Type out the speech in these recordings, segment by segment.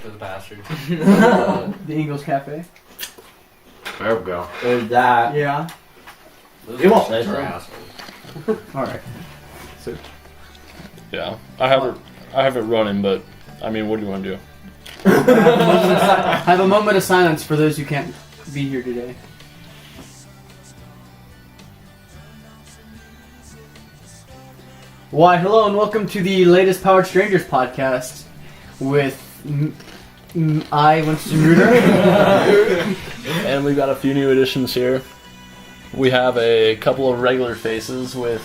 those bastards. The Ingles Cafe. There we go. There's that. Yeah. You won't Those say so. assholes. Alright. Yeah, I have it running, but I mean, what do you want to do? Have a moment of silence for those who can't be here today. Why, hello and welcome to the latest Powered Strangers podcast with I, Winston Reuter. And we've got a few new additions here. We have a couple of regular faces with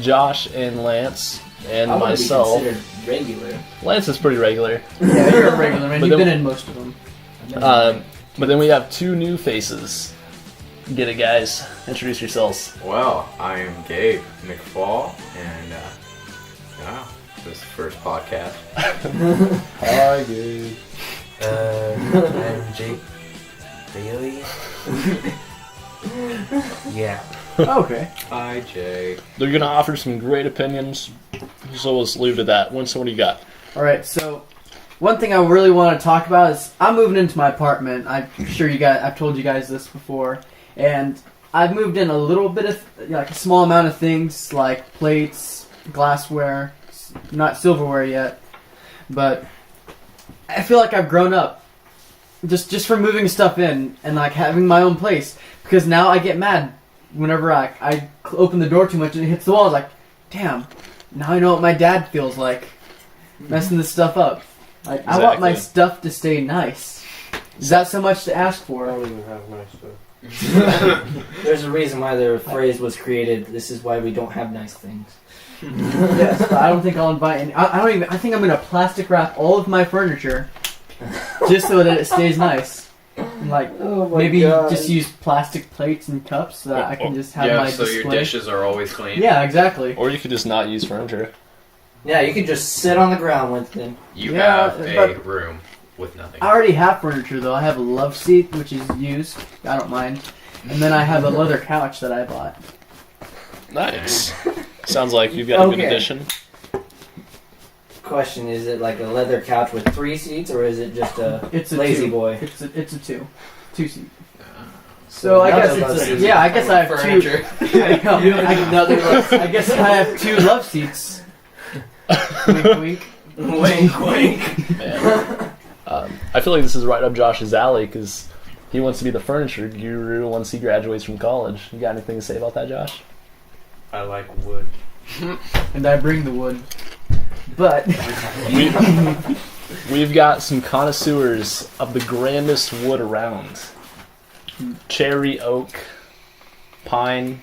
Josh and Lance and I wouldn't myself. be considered regular. Lance is pretty regular. Yeah, you're a regular man. But You've then- been in most of them. But then we have two new faces. Get it, guys. Introduce yourselves. Well, I am Gabe McFall, and yeah, this is the first podcast. Hi, Gabe. I'm Jake. Really? Yeah. Okay. Hi, Jake. They're going to offer some great opinions, so let's leave it at that. Winston, what do you got? Alright, so one thing I really want to talk about is I'm moving into my apartment. I'm sure I've told you guys this before. And I've moved in a little bit of, like a small amount of things, like plates, glassware, not silverware yet. But I feel like I've grown up just from moving stuff in and like having my own place. Because now I get mad whenever I open the door too much and it hits the wall. I was like, damn, now I know what my dad feels like messing this stuff up. Like, Exactly. I want my stuff to stay nice. Is that so much to ask for? I don't even have nice stuff. There's a reason why the phrase was created. This is why we don't have nice things. Yes, but I don't think I'll invite any. I think I'm gonna plastic wrap all of my furniture just so that it stays nice. And like maybe just use plastic plates and cups so that I can just have my so display. your dishes are always clean. Yeah, exactly. Or you could just not use furniture. Yeah, you can just sit on the ground, Winston. You Yeah, have a but- room with nothing. I already have furniture though. I have a love seat which is used. I don't mind. And then I have a leather couch that I bought. Nice. Sounds like you've got a good Okay. addition. Question: is it like a leather couch with 3 seats, or is it just a It's a lazy two. boy? It's a two seat. So I guess Another it's love yeah. I guess I have Furniture. two. I know. Another I guess I have 2 love seats. Wink, wink. wink, wink. Man. I feel like this is right up Josh's alley because he wants to be the furniture guru once he graduates from college. You got anything to say about that, Josh? I like wood. And I bring the wood. But We've got some connoisseurs of the grandest wood around. Cherry, oak, pine,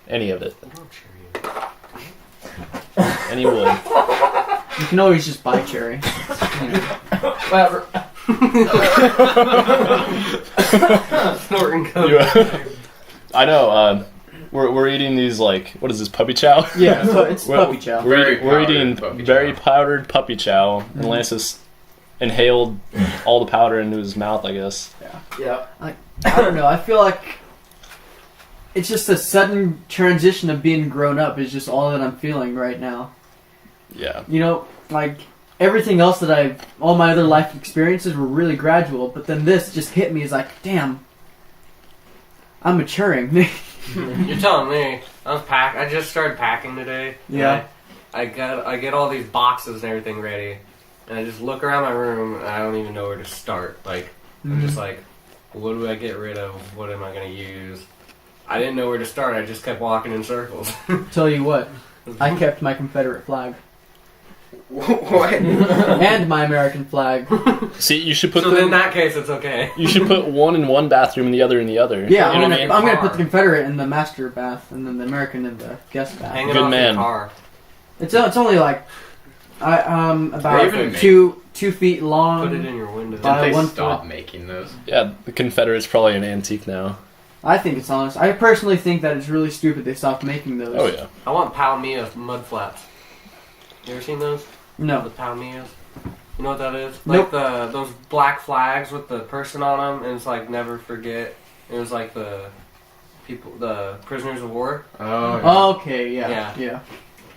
any of it. Any wood. you can always just buy cherry. Whatever. Snorting You- I know. We're eating these like what is this puppy chow? Yeah, so it's We're- puppy chow. Very We're powdered eating puppy very chow. powdered puppy chow, and Lance has inhaled all the powder into his mouth, I guess. Yeah. I don't know. I feel like it's just a sudden transition of being grown up is just all that I'm feeling right now. Yeah. You know, like everything else that all my other life experiences were really gradual, but then this just hit me as like, damn, I'm maturing. You're telling me. I just started packing today. Yeah. I get all these boxes and everything ready, and I just look around my room and I don't even know where to start. Like I'm just like, what do I get rid of? What am I gonna use? I didn't know where to start. I just kept walking in circles. Tell you what, I kept my Confederate flag What? and my American flag. See, you should put So them. in that case, it's okay. You should put one in one bathroom and the other in the other. Yeah, You know what I mean? I'm gonna put the Confederate in the master bath and then the American in the guest bath. Hang it Good off man. your car. It's only like about They even make- 2 feet long. Put it in your window. By Didn't they 1 stop foot. making those? Yeah, the Confederate's probably an antique now. I think it's honest. I personally think that it's really stupid they stopped making those. Oh yeah. I want Palmia mud flaps. You ever seen those? The No. Palmias? You know what that is? Nope. Like those black flags with the person on them, and it's like never forget. It was like the prisoners of war. Oh, Okay, yeah.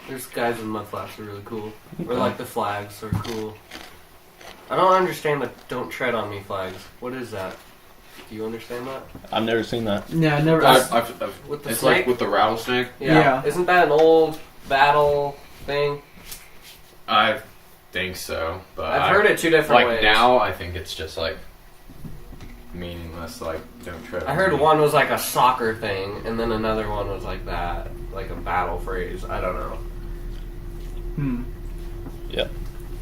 There's guys with mud flaps that are really cool. Or like the flags are cool. I don't understand the "Don't tread on me" flags. What is that? Do you understand that? I've never seen that. Yeah, I never. With the it's snake? like with the rattlesnake. Yeah. Isn't that an old battle thing? I think so, but I've heard it two different ways. Like now, I think it's just like meaningless. Like don't tread. I heard one was like a soccer thing, and then another one was like that, like a battle phrase. I don't know. Yep.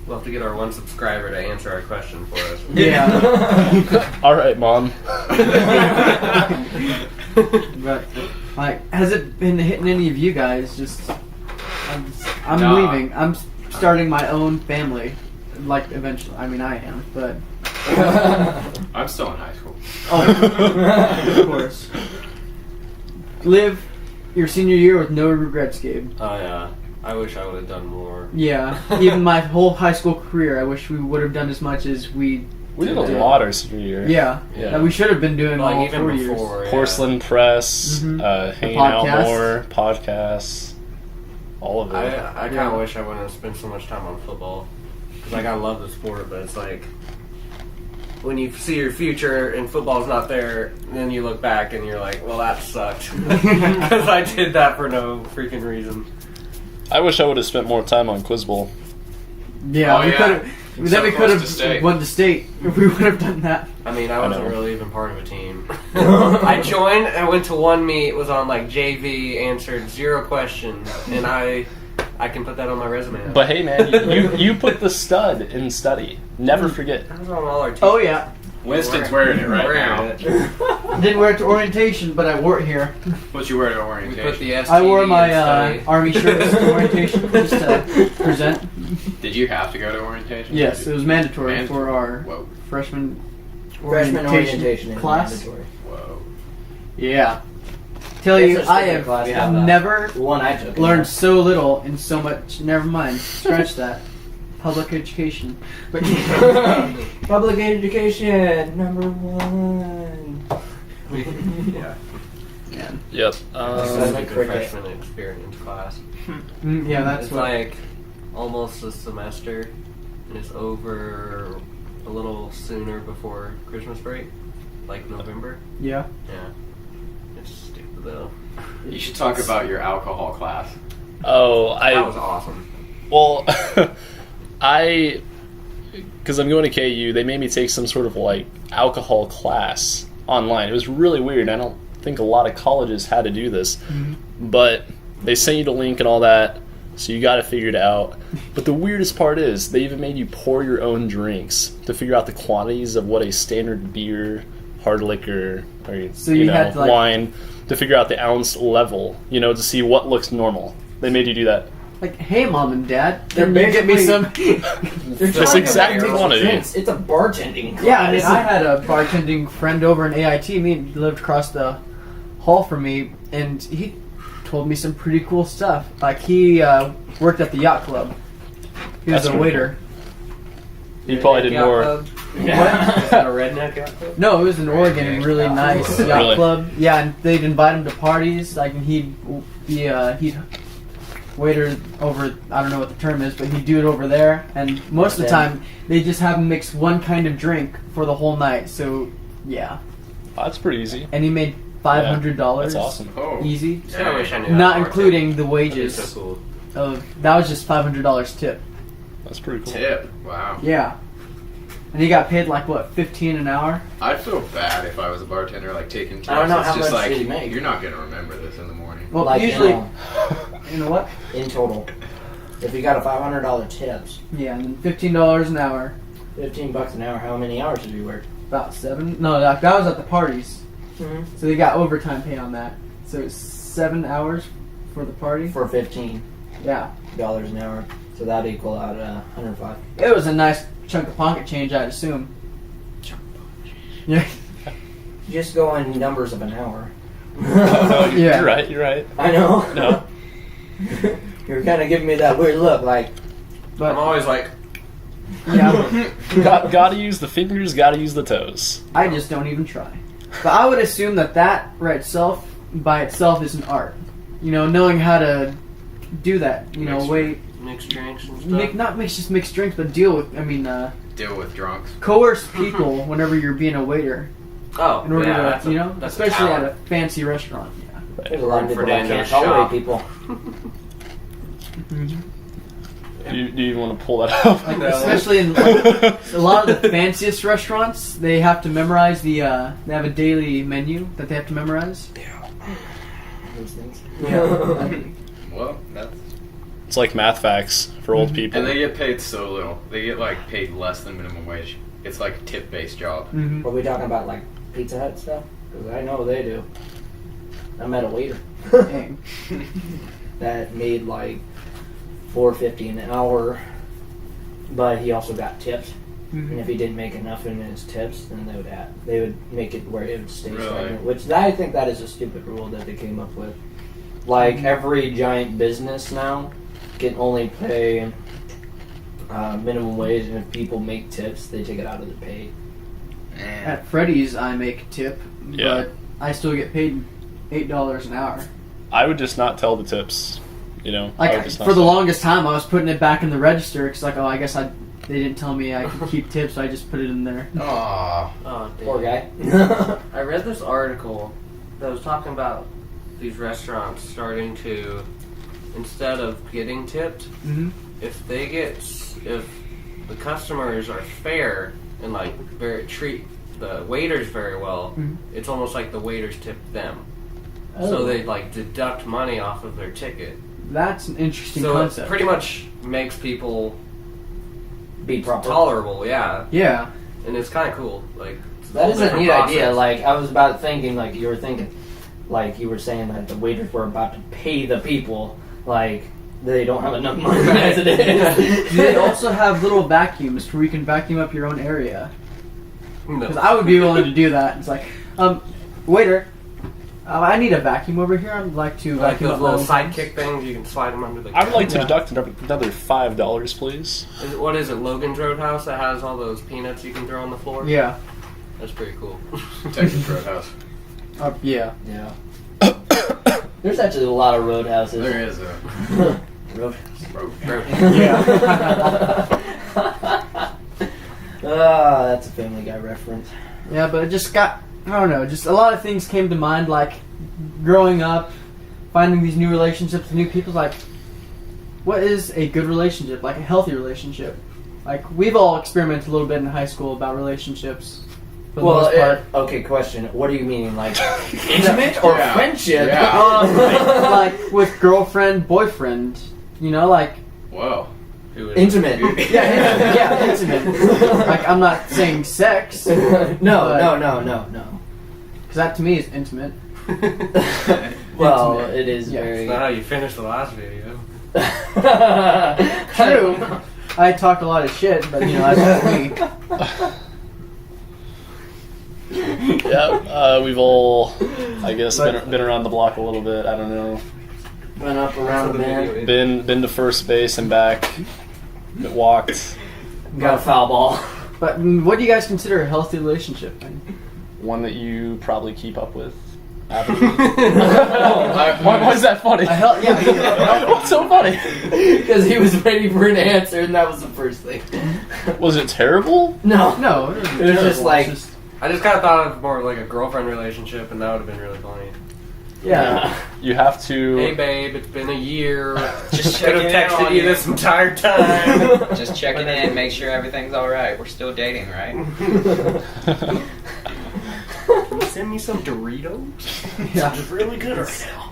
We'll have to get our one subscriber to answer our question for us. Yeah. All right, Mom. But like, has it been hitting any of you guys? I'm Nah. leaving. I'm starting my own family. Like eventually. I mean, I am, but I'm still in high school. of course. Live your senior year with no regrets, Gabe. Oh yeah. I wish I would have done more. Yeah. Even my whole high school career, I wish we would have done as much as we. We did a lot our senior year. Yeah. Yeah. That we should have been doing Like all even 4 years. before. Yeah. Porcelain press, Mhm. hanging out Podcasts. more, podcasts, all of it. I kind of wish I wouldn't have spent so much time on football. Cause like I love the sport, but it's like when you see your future and football's not there, then you look back and you're like, well, that sucked. Because I did that for no freaking reason. I wish I would have spent more time on Quiz Bowl. Yeah, Oh, we yeah. could have. It's Then so we close could to state. have went to state if we would have done that. I mean, I wasn't know. really even part of a team. I joined, I went to one meet, was on like JV, answered 0 questions, and I can put that on my resume. But hey, man, you put the stud in study. Never forget. I was on all our teams. Oh yeah, Winston's wearing it right now. I didn't wear it to orientation, but I wore it here. What you wear to We put orientation? the STD I wore my in study. army shirt to orientation just to present. Did you have to go to orientation? Yes, it was mandatory Mandatory. for our Whoa, freshman Freshman orientation is class. mandatory. whoa. Yeah. Tell It's you, a I stupid have class, yeah. never The one I took. learned so little in so much. Never mind. Scratch that. Public education. But Public education, number 1. Yeah. yeah, Yep. This Um, is like a cricket. freshman experience class. yeah, that's It's what. like almost a semester, and it's over a little sooner before Christmas break, like November. Yeah. Yeah. It's stupid though. You should talk about your alcohol class. Oh, That was awesome. Well, because I'm going to KU, they made me take some sort of like alcohol class online. It was really weird. I don't think a lot of colleges had to do this, but they sent you the link and all that, so you got to figure it out. But the weirdest part is they even made you pour your own drinks to figure out the quantities of what a standard beer, hard liquor, or So you had to, like- wine, to figure out the ounce level, to see what looks normal. They made you do that. Like, hey, mom and dad, They're can you get me some? They're Just trying exact to make quantity. drinks. It's a bartending class. Yeah, I mean, I had a bartending friend over in AIT. He lived across the hall from me, and he told me some pretty cool stuff. Like, he worked at the yacht club. He was That's a really waiter. You probably did Yacht more. club? What? Is that a redneck yacht club? No, it was in Oregon. Really nice yacht Really? club. Yeah, and they'd invite him to parties. Like, and he'd waiter over. I don't know what the term is, but he'd do it over there. And most of the time, they just have him mix one kind of drink for the whole night. So, yeah. That's pretty easy. And he made $500. That's awesome. Oh, Easy. Yeah, I wish I knew that Not part. including the That'd be wages. so cool. That was just $500 tip. That's pretty cool. tip. Wow. Yeah. And he got paid like what, $15 an hour? I'd feel bad if I was a bartender, like taking tips. I don't know It's how just much like, did he make? You're not gonna remember this in the morning. Well, Like, usually, you know, what? in total. If you got a $500 tips, Yeah, and then $15 an hour. $15 an hour, how many hours did you work? About 7. No, that was at the parties. Mm-hmm. So they got overtime pay on that. So it's 7 hours for the party. For $15 Yeah. an hour. So that'd equal out $105. It was a nice chunk of pocket change, I'd assume. Yeah. Just go in numbers of an hour. No, Yeah. You're right. I know. No. You're kind of giving me that weird look, like, I'm But always like, yeah, Gotta use the fingers, gotta use the toes. I just don't even try. But I would assume that by itself is an art. Knowing how to do that. Mixed Wait, mixed drinks and stuff. not just mix drinks, but deal with. deal with drunks. coerce people whenever you're being a waiter Oh, in order yeah, to, that's that's especially at talent. a fancy restaurant. Yeah. There's a lot of people that Fernando's can't tolerate shop. people. Do you even want to pull that up? Like, especially in like, a lot of the fanciest restaurants, they have to memorize they have a daily menu that they have to memorize. Those things. Well, that's... It's like math facts for old people. And they get paid so little. They get, like, paid less than minimum wage. It's like a tip-based job. Mm-hmm. Are we talking about like Pizza Hut stuff? Because I know they do. I met a waiter Dang. that made like $4.50 an hour, but he also got tips. And if he didn't make enough in his tips, then they would make it where it would stay Really? stagnant. Which I think that is a stupid rule that they came up with. Like every giant business now can only pay minimum wage, and if people make tips, they take it out of the pay. At Freddy's, I make tip, Yeah. but I still get paid $8 an hour. I would just not tell the tips. You know, I would Like just not for the say- longest time, I was putting it back in the register because, like, oh, I guess they didn't tell me I could keep tips, so I just put it in there. Aww. Oh, damn. Poor guy. I read this article that was talking about these restaurants starting to, instead of getting tipped, Mm-hmm. if the customers are fair and like treat the waiters very well, Mhm. it's almost like the waiters tip them. Oh. So they like deduct money off of their ticket. That's an interesting So concept. it pretty much makes people Be proper. tolerable, yeah. Yeah. And it's kind of cool. Like it's That is a different neat process. idea. Like I was about thinking, like you were thinking, like you were saying that the waiters were about to pay the people, like they don't have enough money as it is. Do they also have little vacuums where you can vacuum up your own area? No. Because I would be willing to do that. It's like, waiter, I need a vacuum over here. I'd like to Like vacuum those up my little own sidekick things." things, you can slide them under the. I would like to Yeah. deduct another $5, please. What is it, Logan's Roadhouse that has all those peanuts you can throw on the floor? Yeah. That's pretty cool. Texas Roadhouse. Yeah. Yeah. There's actually a lot of roadhouses. There is a Roadhouse. Yeah. That's a Family Guy reference. Yeah, but it just got, I don't know, just a lot of things came to mind, like growing up, finding these new relationships, new people, like, what is a good relationship, like a healthy relationship? Like, we've all experimented a little bit in high school about relationships, for the most part. Okay, question. What do you mean, like intimate or Yeah. friendship? Yeah. Like, with girlfriend, boyfriend, you know, like, Whoa. Who is Intimate. yeah, intimate. Like, I'm not saying sex, no, But- no. because that to me is intimate. Well, Intimate. it is Yeah. It's very not how you finished the last video. True. I talk a lot of shit, but, you know, that's just me. Yeah, we've all, I guess, been around the block a little bit. I don't know. Went up around the bend. Been to first base and back. Walked. Got a foul ball. But what do you guys consider a healthy relationship? One that you probably keep up with. Why is that funny? What's so funny? Because he was waiting for an answer, and that was the first thing. Was it terrible? No. No, It was just like- I just kind of thought of more like a girlfriend relationship, and that would have been really funny. yeah. You have to. Hey babe, it's been a year. Just Could have checking in texted on you you. this entire time. Just checking in, make sure everything's all right. We're still dating, right? Can you send me some Doritos? Yeah. It's really good right now.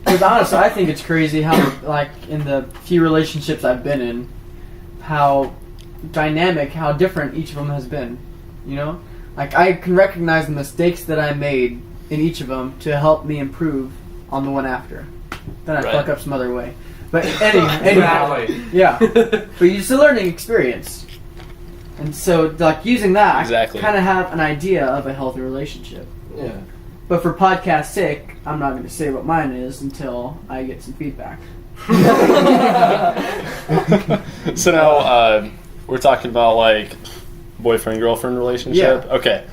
Because honestly, I think it's crazy how, like, in the few relationships I've been in, how dynamic, how different each of them has been. You know? Like, I can recognize the mistakes that I made in each of them to help me improve on the one after. Then I Right. fuck up some other way. But anyhow, Exactly. yeah. But it's a learning experience. And so, like, using that, Exactly. I kind of have an idea of a healthy relationship. Yeah. But for podcast sake, I'm not going to say what mine is until I get some feedback. So now we're talking about like boyfriend girlfriend relationship. Yeah. Okay.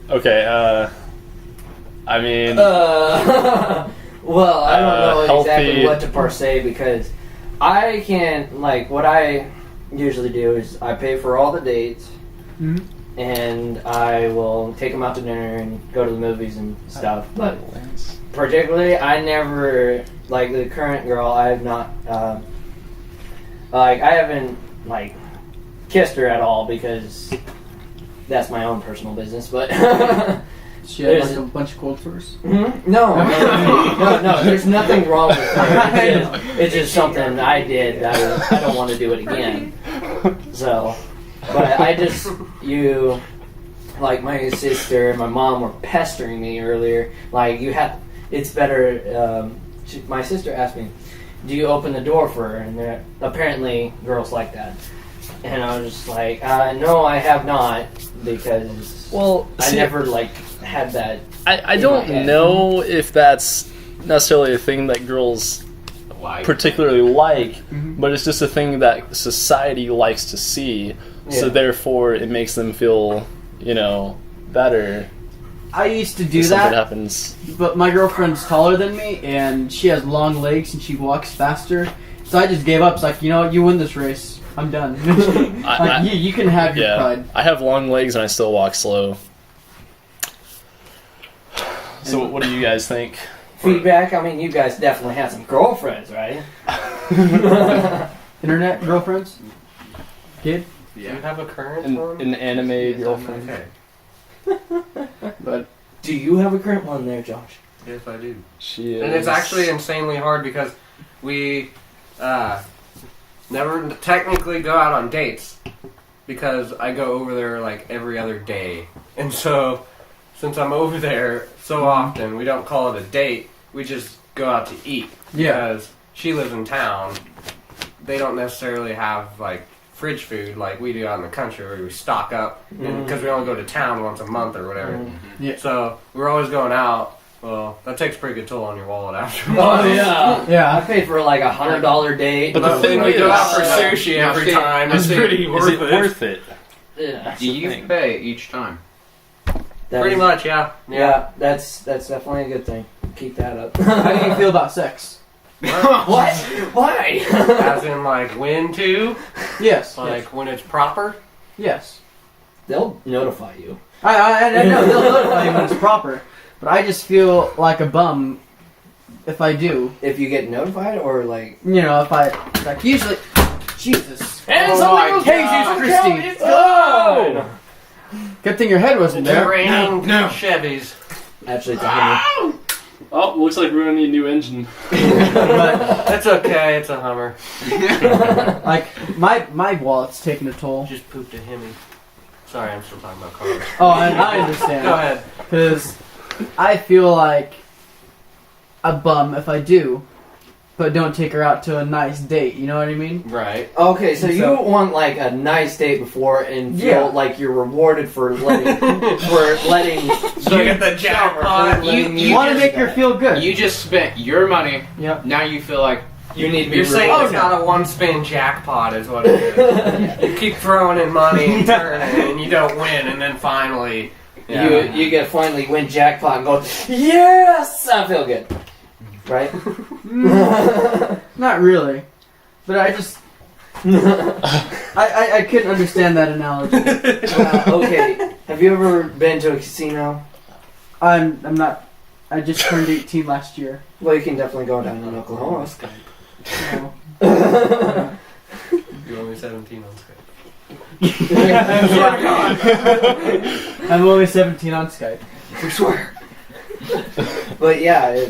Okay. I mean, Well, I don't know healthy- exactly what to per se because I can, like, what I usually do is I pay for all the dates, and I will take them out to dinner and go to the movies and stuff. But particularly, I never, like, the current girl, I have not, like, I haven't, like, kissed her at all because that's my own personal business, but... She had like a bunch of cold sores? No, there's nothing wrong with her. It's just something I did that I don't want to do it again. So, but like my sister and my mom were pestering me earlier. Like, it's better, my sister asked me, do you open the door for her? And apparently girls like that. And I was just like, no, I have not, because I never, like, had that. I don't know if that's necessarily a thing that girls particularly like, but it's just a thing that society likes to see, so therefore it makes them feel, better. I used to do if that, something happens. but my girlfriend's taller than me, and she has long legs, and she walks faster, so I just gave up. It's like, you win this race. I'm done. You can have your pride. I have long legs and I still walk slow. So what do you guys think? Feedback? I mean, you guys definitely have some girlfriends, right? Internet girlfriends? Kid? Yeah. Do you have a current one? An anime girlfriend. Okay. But do you have a current one there, Josh? Yes, I do. She is. And it's actually insanely hard because we never technically go out on dates because I go over there like every other day. And so, since I'm over there so often, we don't call it a date. We just go out to eat. Yeah. Because she lives in town. They don't necessarily have like fridge food like we do out in the country where we stock up. Because we only go to town once a month or whatever. Yeah. So, we're always going out. Well, that takes a pretty good toll on your wallet after. Oh, yeah. Yeah. I paid for like $100 date. But the thing we is, go out for sushi every time. It's pretty worth it. Yeah. Do you pay each time? Pretty much, yeah. Yeah, that's definitely a good thing. Keep that up. How do you feel about sex? What? Why? As in, like, when to? Yes. Like, when it's proper? Yes. They'll notify you. I know, they'll notify you when it's proper. But I just feel like a bum if I do. If you get notified, or like... If I... Like, usually... Jesus. And something goes wrong. Christy. Oh! Good thing your head wasn't there. Raining Chevys. Actually, it's a Hummer. Oh, looks like we're gonna need a new engine. But, That's okay, it's a Hummer. like, my wallet's taking a toll. Just pooped a Hemi. Sorry, I'm still talking about cars. Oh, I understand. Go ahead. Because I feel like a bum if I do, but don't take her out to a nice date. You know what I mean? Right. Okay, so you want like a nice date before and feel like you're rewarded for letting So you get the jackpot. You want to make her feel good. You just spent your money. Yep. Now you feel like you need to be You're saying rewarded. it's not a one-spin jackpot is what it is. You keep throwing in money and turning and you don't win, and then finally... Yeah. You get finally win jackpot and go, yes, I feel good. Right? Not really. But I just... I couldn't understand that analogy. Okay, have you ever been to a casino? I'm not... I just turned 18 last year. Well, you can definitely go down in Oklahoma. So, You're only 17 on Skype. I'm only 17 on Skype. We swear. But yeah,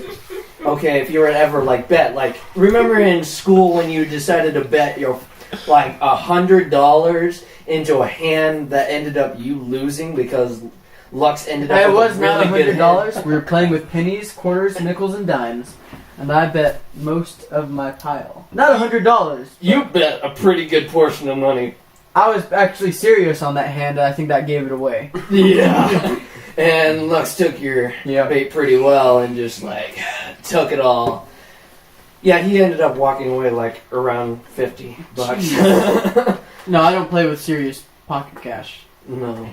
okay, if you were to ever like bet, like remember in school when you decided to bet your like $100 into a hand that ended up you losing because Lux ended up It with was a not really good $100. hand. We were playing with pennies, quarters, nickels, and dimes. And I bet most of my pile. Not $100. You bet a pretty good portion of money. I was actually serious on that hand, and I think that gave it away. Yeah. And Lux took your bait pretty well and just like took it all. Yeah, he ended up walking away like around $50. No, I don't play with serious pocket cash. No.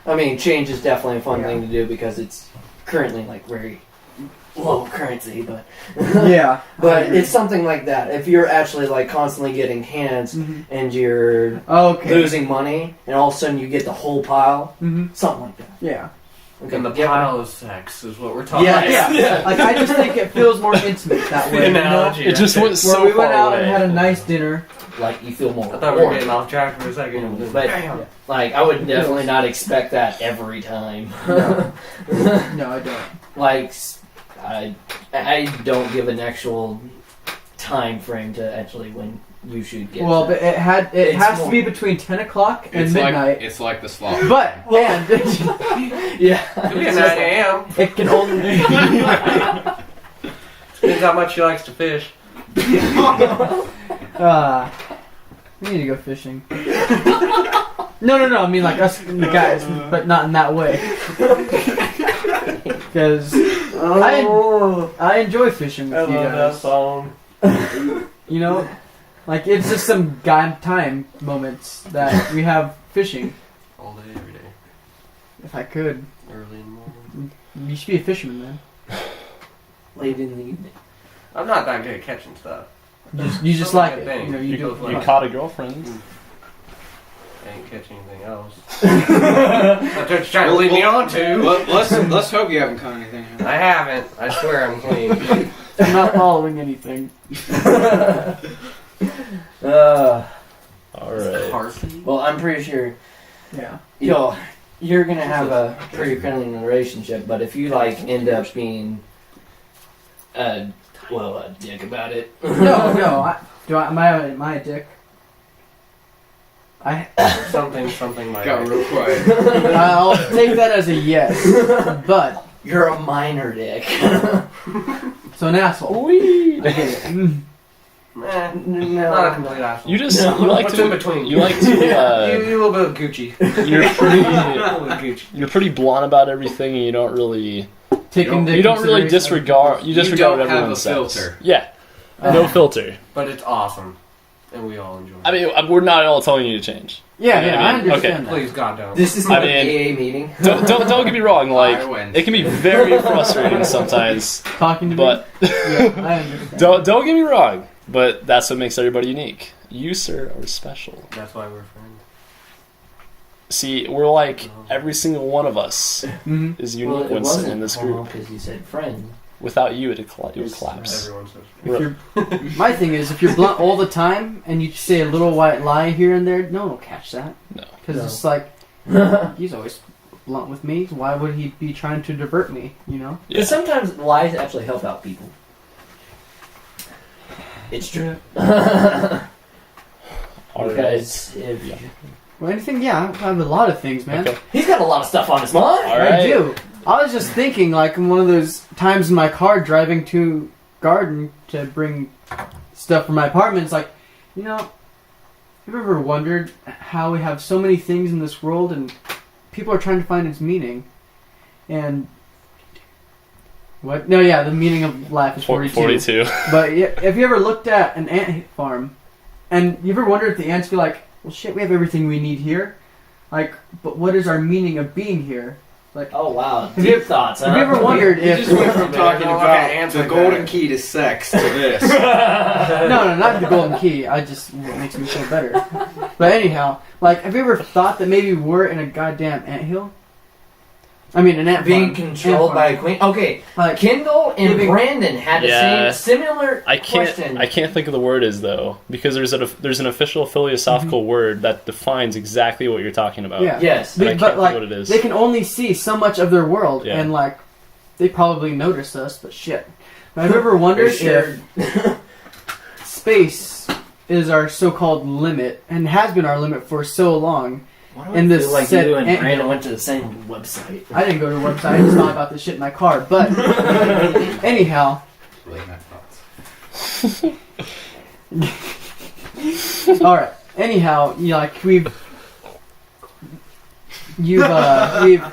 I mean, change is definitely a fun thing to do because it's currently like very low currency, but Yeah. but it's something like that. If you're actually like constantly getting hands and you're Okay. losing money, and all of a sudden you get the whole pile, something like that. Yeah. And the Yeah. pile of sex is what we're talking Yeah, about. yeah. Like, I just think it feels more intimate that way. The You know? analogy. It just went so Where we went far out away. and had a nice dinner. Like you feel more. I thought we were warm. getting off track for a second. But Bam. like I would definitely not expect that every time. No, I don't. Like I don't give an actual time frame to actually when you should get. Well, that. but it It's has more- to be between 10 o'clock and It's midnight. it's like the sloth. But, and yeah, It'll be it's at 9 just like- a.m. it can only... Depends how much she likes to fish. We need to go fishing. No, I mean like us the guys, but not in that way. Because I enjoy fishing with you guys. song. You know? Like, it's just some guy time moments that we have fishing. All day, every day. If I could. Early in the morning. You should be a fisherman, man. late in the evening. I'm not that good at catching stuff. You just Something like I it. think. You know, you do it for You fun. caught a girlfriend. I ain't catching anything else. That's what you're trying to lead me on to. Let's hope you haven't caught anything. I haven't. I swear I'm clean. I'm not following anything. All right. Parsley? Well, I'm pretty sure Yeah. you're gonna have a pretty friendly relationship, but if you like end up being a dick about it. No. Am I a dick? Something might. Got real quiet. I'll take that as a yes. But You're a minor dick. so an asshole. I get it. Nah, No. not a complete asshole. You just you like What's to in between? you like to You a little bit of Gucci. you're pretty A little bit of Gucci. you're pretty blunt about everything, and you don't really Take into you don't really consideration disregard you disregard don't what have everyone a says. filter. Yeah, no filter. But it's awesome, and we all enjoy it. I mean, we're not all telling you to change. Yeah, You know yeah, what I I mean? understand that. Please, God, don't. This is I not an mean- AA meeting. Don't get me wrong. Like I win. it can be very frustrating sometimes, Talking to but me. Yeah, I understand. don't get me wrong. But that's what makes everybody unique. You, sir, are special. That's why we're friends. See, we're like every single one of us Mhm. is Well, unique it when wasn't sitting in this group. because you said friend. Without you, it would collapse. Everyone says. If you're, my thing is, if you're blunt all the time and you say a little white lie here and there, no one will catch that. No. Because it's like, he's always blunt with me. Why would he be trying to divert me, you know? Yeah. But sometimes lies actually help out people. It's true. All right. Because if Yeah. Well, anything, yeah, I have a lot of things, man. Okay. he's got a lot of stuff on his mind. All right. I do. I was just thinking, like, in one of those times in my car driving to garden to bring stuff from my apartment, it's like, you know, have you ever wondered how we have so many things in this world and people are trying to find its meaning? And what? No, yeah, the meaning of life is 42. 42. But yeah, have you ever looked at an ant farm and you ever wondered if the ants be like, well, shit, we have everything we need here? Like, but what is our meaning of being here? Like, Oh wow, Have you- deep thoughts. have you ever wondered You if... just went from talking Don't look at about ants the like golden that. key to sex to this. No, not the golden key. It makes me feel better. But anyhow, like, have you ever thought that maybe we're in a goddamn anthill? I mean, an ant being farm. controlled Ant by a farm. queen? Okay, Like, Kendall and Giving- Brandon had the Yeah. same similar I can't question. think of the word is though because there's an official philosophical word that defines exactly what you're talking about. yeah. Yes. But I But, can't think like, what it is. they can only see so much of their world, Yeah. and, like, they probably notice us, but shit. But have you ever wondered Sure. if space is our so-called limit, and has been our limit for so long? Why do I in this feel like said you and ant- Brandon went to the same website? I didn't go to a website, I just thought about this shit in my car, but anyhow... Late night thoughts. Alright. Anyhow, you know, like we've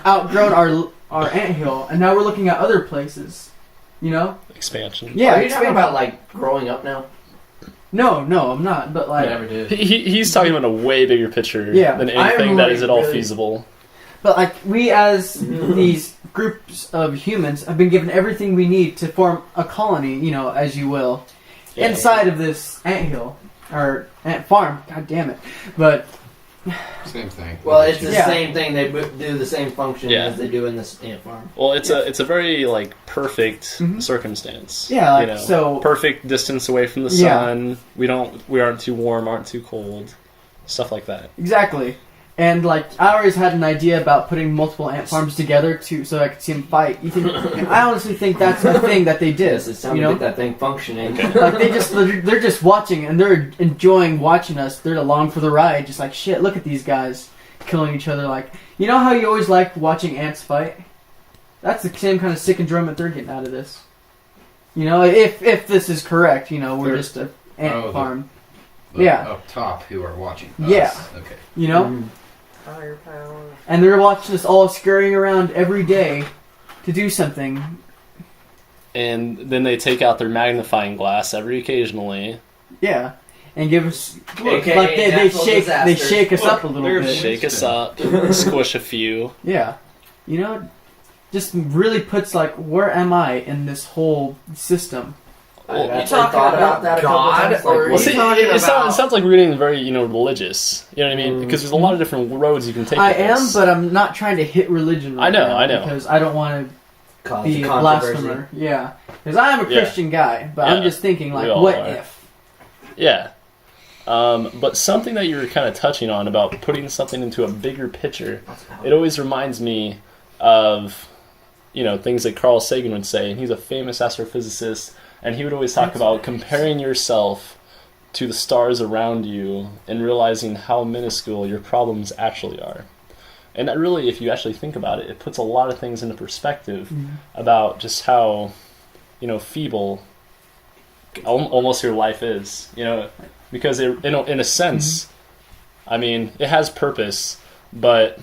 outgrown our anthill, and now we're looking at other places. You know? Expansion. Yeah. Are you talking about like growing up now? No, I'm not. But I like, never did. He's talking about a way bigger picture Yeah, than I'm anything that is like at all really- feasible. we as these groups of humans have been given everything we need to form a colony, you know, as you will, inside of this anthill or ant farm. God damn it! But Same thing. Well, it's the Yeah. same thing. They do the same function Yeah. as they do in this ant farm. Well, it's a very like perfect circumstance. Yeah, like, you know, so- perfect distance away from the Yeah. sun. We aren't too warm, aren't too cold, stuff like that. exactly. And like I always had an idea about putting multiple ant farms together so I could see them fight. You think? I honestly think that's a thing that they did. Yes, it's time you to know, get that thing functioning. like they're just watching and they're enjoying watching us. They're along for the ride, just like shit. Look at these guys killing each other. Like, you know how you always like watching ants fight? That's the same kind of sick enjoyment they're getting out of this. You know, if this is correct, you know, we're They're- just an ant farm. The Yeah. Up top who are watching us. Yeah. Okay. You know, Mm. Higher power. and they're watching us all scurrying around every day to do something. And then they take out their magnifying glass every occasionally, Yeah, and give us AKA like they natural shake disasters. shake us up a little Look, bit. shake us up, squish a few. Yeah, you know, just really puts like, where am I in this whole system? Well, I've you actually talking thought about about that a God, couple times. or Like, you Well, see, talking it about- sounds like we're getting very, religious. You know what I mean? Because there's a lot of different roads you can take. I with am, this. but I'm not trying to hit religion. Right I know, now I know. because I don't want cause to be a controversy. blasphemer. Yeah, because I am a Yeah. Christian guy, but I'm Yeah. just thinking like, We all what are. if? Yeah. But something that you were kind of touching on about putting something into a bigger picture, it always reminds me of, things that Carl Sagan would say. And he's a famous astrophysicist, and he would always talk about comparing yourself to the stars around you and realizing how minuscule your problems actually are. And that really, if you actually think about it, it puts a lot of things into perspective about just how, feeble almost your life is, because in a sense, I mean, it has purpose, but,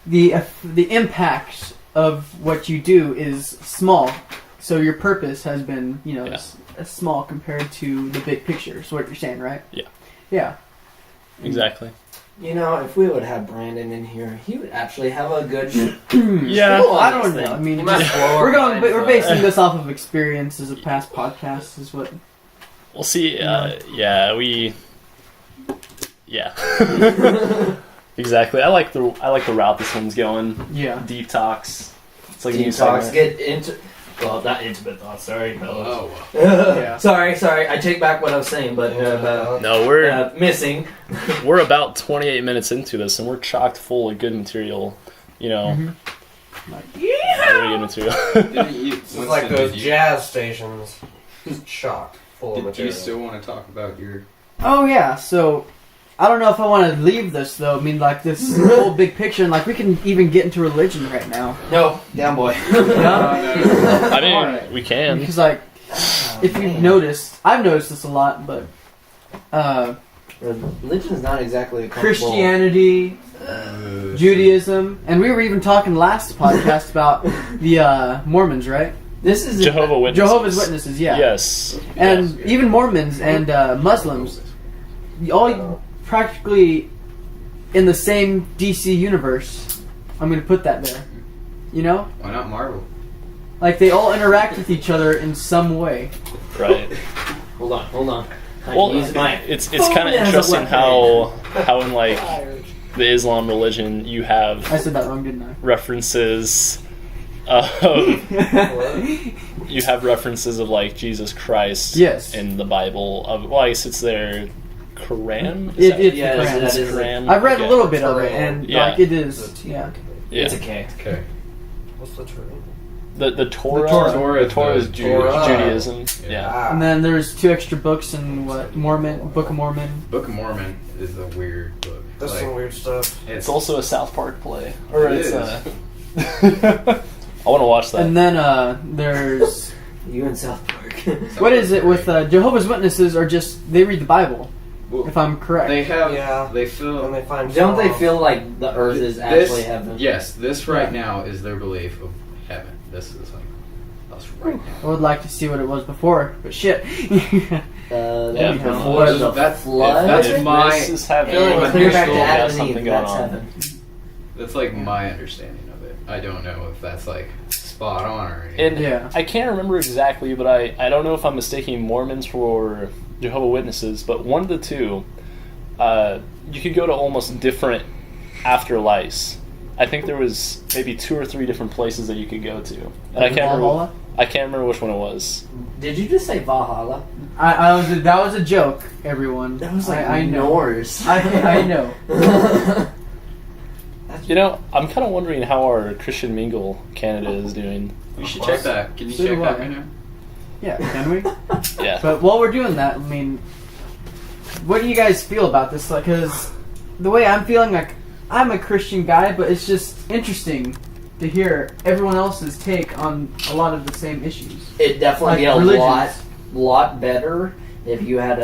The the impact of what you do is small, so your purpose has been, small compared to the big picture. Is what you're saying, right? Yeah. Yeah. Exactly. If we would have Brandon in here, he would actually have a good. Yeah. Cool. I don't know. I mean, You might just- blow our we're minds, basing this off of experiences of past podcasts. Is what. We'll see. Yeah. Exactly. I like the route this one's going. Yeah. Deep talks. It's like a new Deep talks. segment. Get into. Well, not intimate thoughts. Sorry, fellas. Oh. Yeah. Sorry. I take back what I was saying, but No, we're missing. we're about 28 minutes into this, and we're chocked full of good material. Very good material. It's like those jazz stations. Just chock full of Do you material. still want to talk about your? Oh yeah. So. I don't know if I want to leave this though. I mean, like this whole big picture, and like we can even get into religion right now. No, down boy. I mean, Alright. we can. Because like, if you've noticed, I've noticed this a lot, but Religion is not exactly a comfortable- Christianity, Judaism, and we were even talking last podcast about the Mormons, right? This is Jehovah's Witnesses. Jehovah's Witnesses, yeah. Yes. And Yes. even Mormons and Muslims, all practically in the same DC universe. I'm going to put that there. Why not Marvel? Like they all interact with each other in some way. Right. Hold on. Well, Use my it's phone kind of as a interesting weapon. how in like the Islam religion you have I said that wrong, didn't references of you have references of like Jesus Christ Yes. in the Bible I guess it's their Quran. It's the Yes, Quran. that is Quran. I've read a Okay. little bit of it, and Yeah. like it is, yeah. Yeah. It's a K. Okay. What's the truth? The Torah. Torah. The Torah is Torah. Judaism. Yeah. Ah. And then there's 2 extra books in Book of Mormon. Book of Mormon is a weird book. That's some weird stuff. It's also a South Park play. Or It it's is. I want to watch that. And then there's You in South Park. what is it with Jehovah's Witnesses? Are just they read the Bible, Well, if I'm correct. They have. Yeah. They When feel. they find Don't they songs. feel like the Earth is actually heaven? Yes. This right now is their belief of heaven. This is like us right now. I would like to see what it was before, but shit. They Yeah, before the that's flood. that's If my this is happening, feeling And with clear back to Mingle, got Adam and something Eve. going That's on. heaven. that's like my understanding of it. I don't know if that's like spot on or anything. And Yeah. I can't remember exactly, but I don't know if I'm mistaking Mormons for Jehovah's Witnesses, but one of the two, you could go to almost different afterlives. I think there was maybe 2 or 3 different places that you could go to, and I can't remember. Valhalla? I can't remember which one it was. Did you just say Valhalla? That was a joke, everyone. That was like I know. Norse. I know. You know, I'm kind of wondering how our Christian Mingle Canada is doing. You should check that. Can you So check do that I. right now? Yeah, can we? Yeah. But while we're doing that, I mean, what do you guys feel about this? Like, because the way I'm feeling, like, I'm a Christian guy, but it's just interesting to hear everyone else's take on a lot of the same issues. It'd definitely Like be a religions. lot better if you had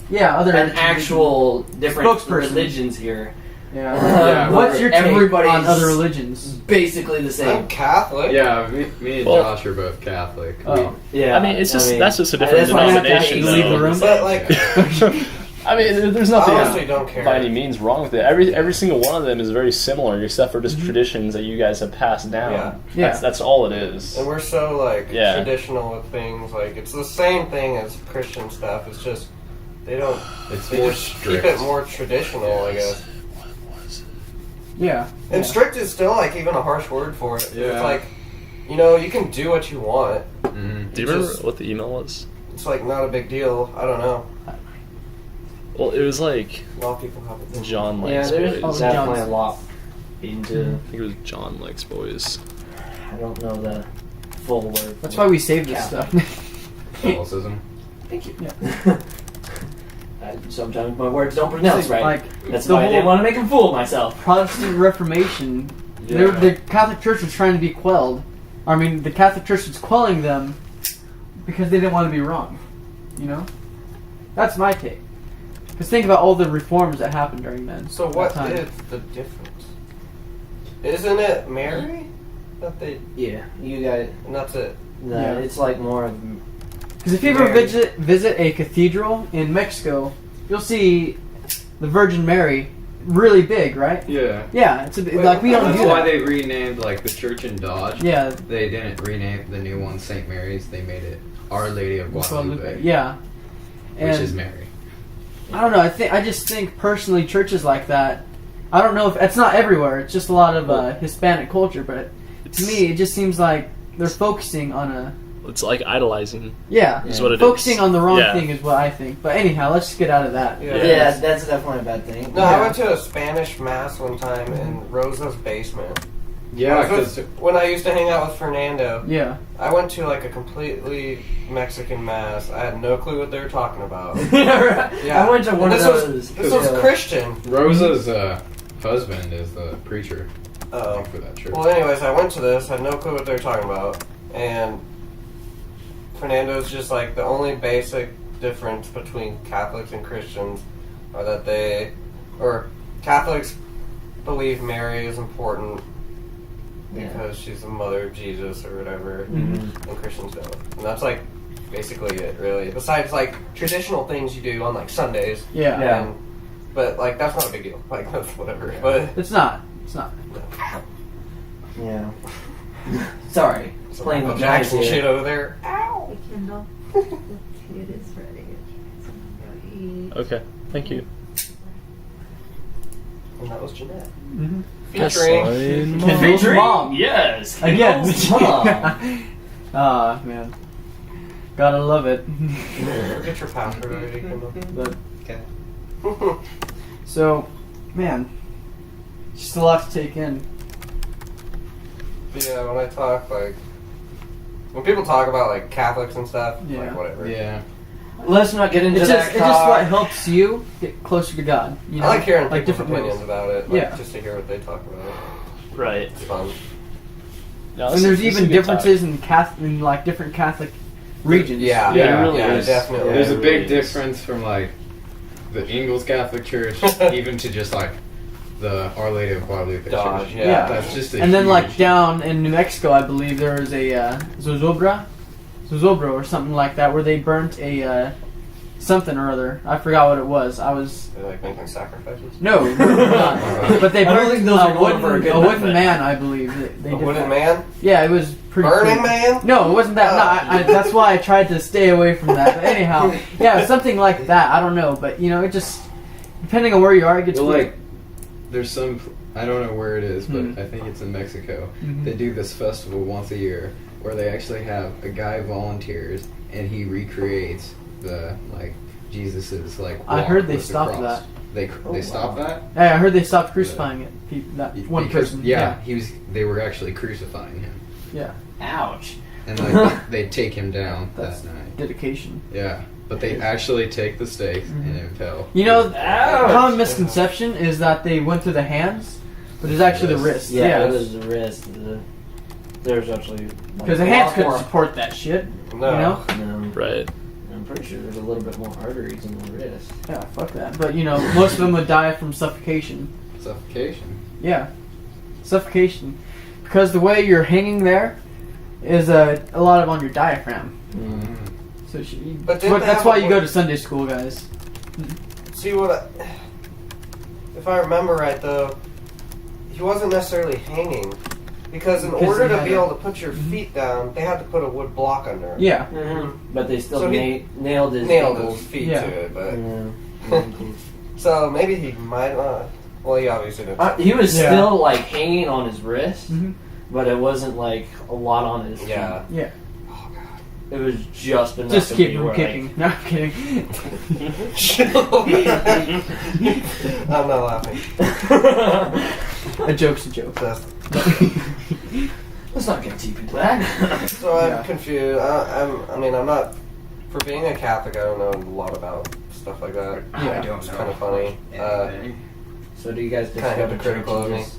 Yeah, other an actual different Spokesperson. religions here. Yeah. Yeah, What's your take everybody's on other religions? Basically the I'm same. Catholic. Yeah, me and Well- Josh are both Catholic. Oh. Yeah, I mean, it's just that's just a different that's why I have to denomination. actually leave the room. But like, I mean, there's I nothing honestly don't care. by any means wrong with it. Every single one of them is very similar, except for just traditions that you guys have passed down. Yeah. That's all it is. And we're so like Yeah. traditional with things. Like it's the same thing as Christian stuff. It's just they don't. It's They more just strict. keep it more traditional, I guess. Yeah. And strict is still like even a harsh word for it. Yeah. It's like, you know, you can do what you want. Mhm. Do you remember Just- what the email was? It's like not a big deal. I don't know. Well, it was like A lot of people have opinions. John Yeah, likes there's boys. definitely a John's- lot into. I think it was John likes boys. I don't know the full word. That's why we save this Catholic. stuff. Catholicism. Thank you. Yeah. Sometimes my words don't pronounce right. Like, That's the why I didn't whole want to make a fool of myself. Protestant Reformation, the Catholic Church was trying to be quelled. I mean, the Catholic Church was quelling them because they didn't want to be wrong. You know? That's my take. Because think about all the reforms that happened during then. So that what time. is the difference? Isn't it Mary that they? Yeah, you got it. And that's it. No, Yeah. it's like more of. Because if you ever Mary. visit a cathedral in Mexico, you'll see the Virgin Mary really big, right? Yeah. Yeah, it's Wait, like we don't That's do why that. they renamed like the church in Dodge. Yeah, They didn't rename the new one St. Mary's. They made it Our Lady of Guadalupe, yeah. which And is Mary. I don't know. I just think personally, churches like that. I don't know if it's not everywhere. It's just a lot of Hispanic culture, but to me, it just seems like they're focusing on a It's like idolizing. yeah, Is what it focusing is. on the wrong Yeah. thing is what I think. But anyhow, let's just get out of that. Yeah. Yeah, that's definitely a bad thing. No, I went to a Spanish mass one time in Rosa's basement. Yeah, Because when I used to hang out with Fernando, Yeah. I went to like a completely Mexican mass. I had no clue what they were talking about. I went to one And of those. This was Christian. Rosa's husband is the preacher Oh. for that church. Well, anyways, I went to this, had no clue what they were talking about, and Fernando's just like the only basic difference between Catholics and Christians are that Catholics believe Mary is important because she's the mother of Jesus or whatever, and Christians don't. And that's like basically it, really. Besides like traditional things you do on like Sundays. Yeah. Yeah. And, but like that's not a big deal. Like that's whatever. But It's not. It's not. Yeah. Sorry. some Playing Michael with knives Jackson here. shit over there. Hey, Kendall. It is ready. Go eat. Okay, thank you. And that was Jeanette. Mm-hmm. Featuring. Featuring mom. Yes. Again. Kendall's mom. Ah, man. Gotta love it. Get your password already, Kendall. But Okay. so, man, just a lot to take in. Yeah, when I talk, like, when people talk about, like, Catholics and stuff, Yeah. like, whatever. Yeah. Let's not get into It's that. just what helps you get closer to God. You know? I like hearing like people's different opinions ways. about it, like, Yeah. just to hear what they talk about. Right. It's fun. No, And this there's is a even good differences in like different Catholic regions. Yeah, Yeah, it really yeah, is. definitely. There's a it big really is. difference from like the Ingles Catholic Church even to just like the Our Lady of Guadalupe Dodge, Church. yeah. That's just a And then like huge- down in New Mexico, I believe there was a Zozobra or something like that, where they burnt a something or other. I forgot what it was. I was They're like making sacrifices. no, not. But they I don't burned think those are a going for a good wooden method. man, I believe. They A did wooden that. man? Yeah, it was pretty. Burning creepy. man? No, it wasn't that. No, that's why I tried to stay away from that. But anyhow, yeah, something like that. I don't know, but it just depending on where you are, it gets Well, weird. like, there's some, I don't know where it is, but Mhm. I think it's in Mexico. Mhm. They do this festival once a year where they actually have a guy volunteers and he recreates the, like, Jesus's, like, I walk heard they with the stopped cross. that. They stopped that? Yeah, I heard they stopped crucifying it. That one Because- person. Yeah, they were actually crucifying him. Yeah. Ouch. And, like, they take him down That's that night. dedication. Yeah. But they actually take the stakes and impale. You know, Ouch. a common misconception is that they went through the hands, but it's actually the wrist. Yeah, it was the wrist. There's actually Because the hands couldn't support that shit. No. You know? No, Right. I'm pretty sure there's a little bit more arteries in the wrist. Yeah, fuck that. But most of them would die from suffocation. Suffocation. Yeah, suffocation. Because the way you're hanging there is a lot of on your diaphragm. Mm. So But didn't they that's have why a you go wood- to Sunday school, guys. See if I remember right though, he wasn't necessarily hanging. Because in Because order he to had be a- able to put your feet down, they had to put a wood block under it. Yeah. But they still So he nailed his Nailed ankles. his feet Yeah. to it, but Yeah. so maybe he might not. Well, he obviously didn't. He was Yeah. still like hanging on his wrist, Mhm. but it wasn't like a lot on his feet. Yeah. Yeah. Oh god. It was just enough Just to keep be from where, kicking. No, I'm kidding. I'm not laughing. A joke's a joke. Just- Let's not get deep into that. So I'm Yeah. confused. I'm not. For being a Catholic, I don't know a lot about stuff like that. Yeah. I don't It's know. kind of funny. anything. So do you guys just Kinda go to hypocritical church of and me. just-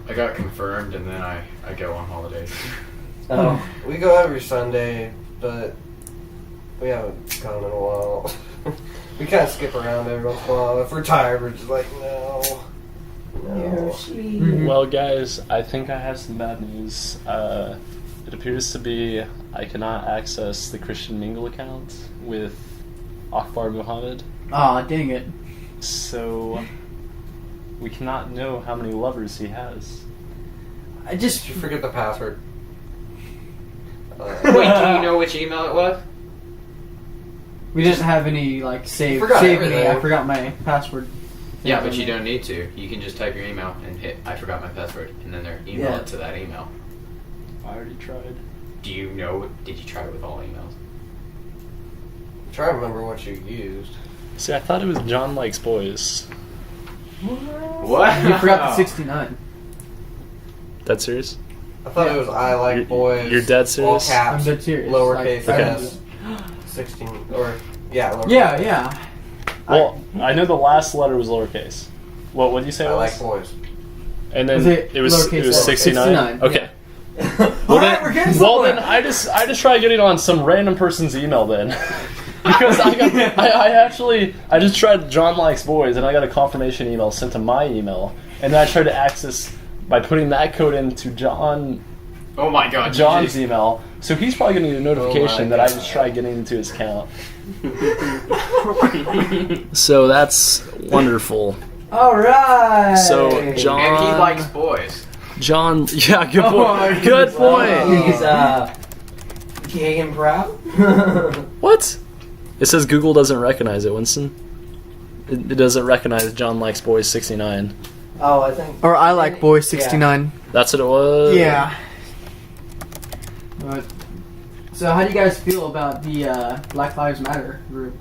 I got confirmed and then I go on holidays. Oh, We go every Sunday, but we haven't gone in a while. We kind of skip around every once in a while. If we're tired, we're just like, no. Mhm. Well, guys, I think I have some bad news. It appears to be I cannot access the Christian Mingle account with Akbar Muhammad, Aw, dang it. so we cannot know how many lovers he has. I just. Did you forget the password? Wait, do you know which email it was? We didn't have any, save. Forgot Save me. everything. I forgot my password. Yeah, but you don't need to. You can just type your email and hit I forgot my password, and then they're email Yeah. it to that email. I already tried. Do you know? Did you try it with all emails? Try to remember what you used. See, I thought it was John Likes Boys. What? You forgot the 69. That serious? I thought it was I like You're- boys. you're dead All serious? I'm caps. dead serious. Lowercase Like, s. 16 or yeah. Lowercase Yeah, s. yeah. Well, I know the last letter was lowercase. What did you say it I was? like boys. And then Was it it was lowercase s? 69. 69, Okay. All right, we're getting somewhere. Then I just tried getting on some random person's email then. Because I just tried John Likes Boys and I got a confirmation email sent to my email, and then I tried to access by putting that code into Oh my god. John's email. So he's probably going to get a notification that I just God. tried getting into his account. So that's wonderful. Alright. So John, And he likes boys. John, yeah, good Oh point. my Good goodness. point. He's gay and proud. What? It says Google doesn't recognize it, Winston. It doesn't recognize John Likes Boys 69. Oh, I think. Or I like boys 69. That's what it was? Yeah. But, so how do you guys feel about the Black Lives Matter group?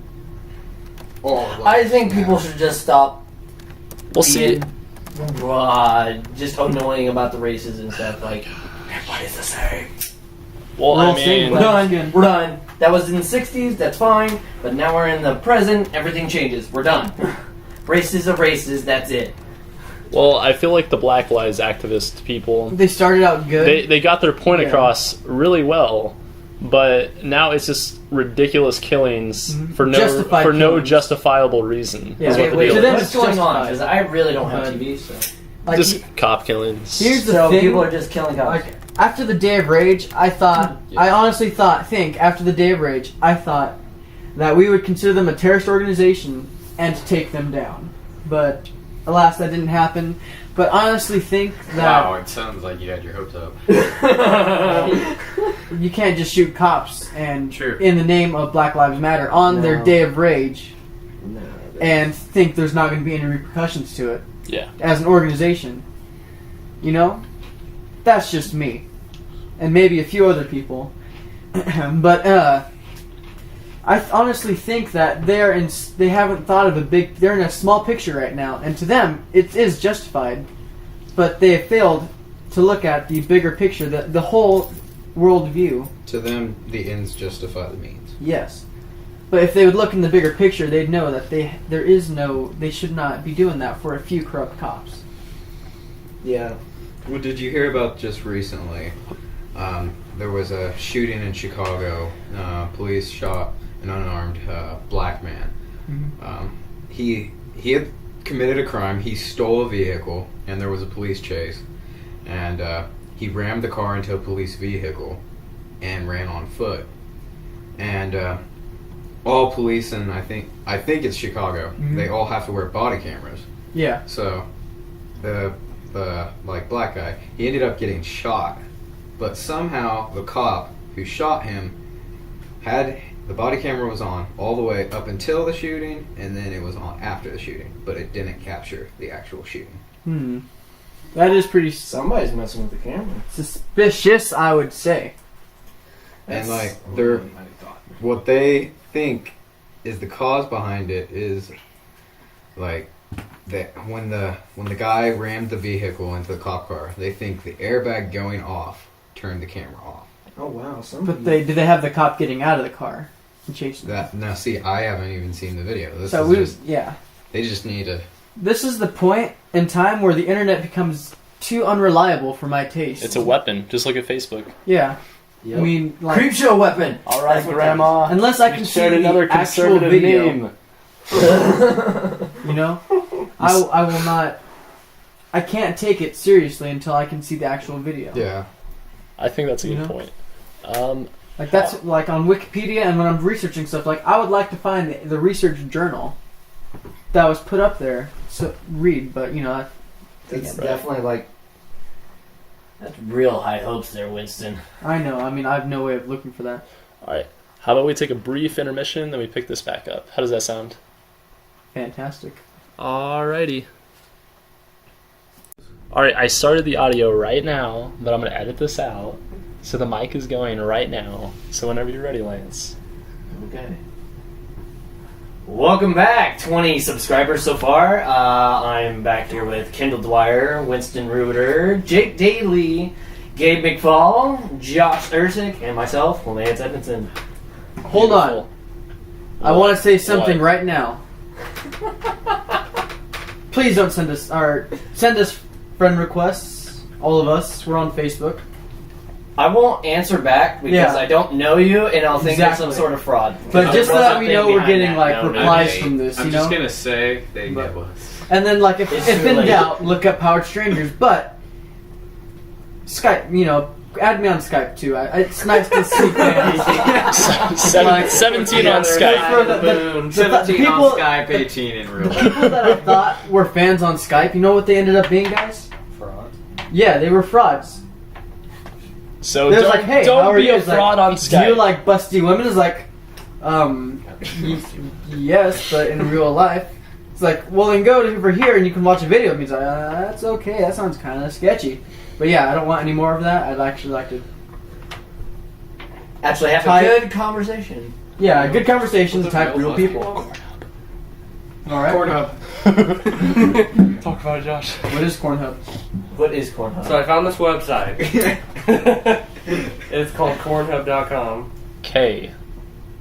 I think people should just stop We'll see. being just annoying about the races and stuff. Like, everybody's the same. Well, I mean, We're done. We're done. That was in the 60s, that's fine. But now we're in the present, everything changes. We're done. Races are races, that's it. well, I feel like the Black Lives activist people, They started out good. they got their point Yeah. across really well, but now it's just ridiculous killings for no Justified no killings. justifiable reason. Yeah. Is what the Wait, deal to them is. what's going on? justified. Because I really don't have But- TV, so. like, Just cop killings. here's the So thing. people are just killing cops. Like, after the Day of Rage, I thought, Yeah. I honestly thought, after the Day of Rage, I thought that we would consider them a terrorist organization and to take them down. But alas, that didn't happen. But I honestly think that Wow, it sounds like you had your hopes up. you can't just shoot cops and True. in the name of Black Lives Matter on their No. day of rage No, and think there's not going to be any repercussions to it Yeah. as an organization. You know? That's just me. And maybe a few other people. But I honestly think that they haven't thought of they're in a small picture right now, and to them it is justified, but they have failed to look at the bigger picture, the whole world view. To them, the ends justify the means. Yes, but if they would look in the bigger picture, they'd know that they should not be doing that for a few corrupt cops. Yeah. Well, did you hear about just recently? There was a shooting in Chicago. Police shot an unarmed black man. He had committed a crime. He stole a vehicle, and there was a police chase. And he rammed the car into a police vehicle and ran on foot. And all police, and I think it's Chicago. They all have to wear body cameras. Yeah. So the black guy, he ended up getting shot. But somehow the cop who shot him had the body camera was on all the way up until the shooting, and then it was on after the shooting, but it didn't capture the actual shooting. That is pretty Somebody's messing with the camera. suspicious, I would say. And what they think is the cause behind it is like that when the guy rammed the vehicle into the cop car, they think the airbag going off turned the camera off. Oh wow! But do they have the cop getting out of the car and chasing them? Now see, I haven't even seen the video. They just need to. This is the point in time where the internet becomes too unreliable for my taste. It's a weapon. Just look at Facebook. Yeah. Yep. I mean, like, Creepshow weapon. All right, That's what Grandma. unless I can see the actual video, you know, I will not. I can't take it seriously until I can see the actual video. Yeah. I think that's a good You know? point. Like that's like on Wikipedia, and when I'm researching stuff, like I would like to find the research journal that was put up there. So read, but you know, It's definitely like that's real high hopes there, Winston. I know. I mean, I have no way of looking for that. All right. How about we take a brief intermission, then we pick this back up? How does that sound? Fantastic. Alrighty. Alright, I started the audio right now, but I'm going to edit this out. So the mic is going right now. So whenever you're ready, Lance. Okay. Welcome back, 20 subscribers so far. I'm back here with Kendall Dwyer, Winston Reuter, Jake Daly, Gabe McFall, Josh Ersick, and myself, Lance Edmondson. Hold on. I want to say something What? right now. Please don't send us friend requests. All of us. We're on Facebook. I won't answer back because Yeah. I don't know you, and I'll think Exactly. you're some sort of fraud. But just so that Nothing we know we're behind getting that. like No, replies okay. from this, I'm you just know. gonna say they But- know us. And then like if It's in too late. doubt, look up Powered Strangers. But Skype, you know, add me on Skype too. It's nice to see fans. 17 on For Skype. Boom. the 17 people- on Skype, 18 in real life. People that I thought were fans on Skype, you know what they ended up being, guys? Fraud. Yeah, they were frauds. So They was don't, like, hey, how don't are be you? a It's like, fraud on Do Skype. you like busty women? It's like, yes, but in real life, it's like, well, then go over here and you can watch a video. And he's like, that's okay. That sounds kind of sketchy. But yeah, I don't want any more of that. I'd actually like to. Actually, have Type- a good conversation. Yeah, good conversations, type real people. All right. Cornhub. Talk about it, Josh. What is Cornhub? What is Cornhub? So I found this website. It's called Cornhub.com. K.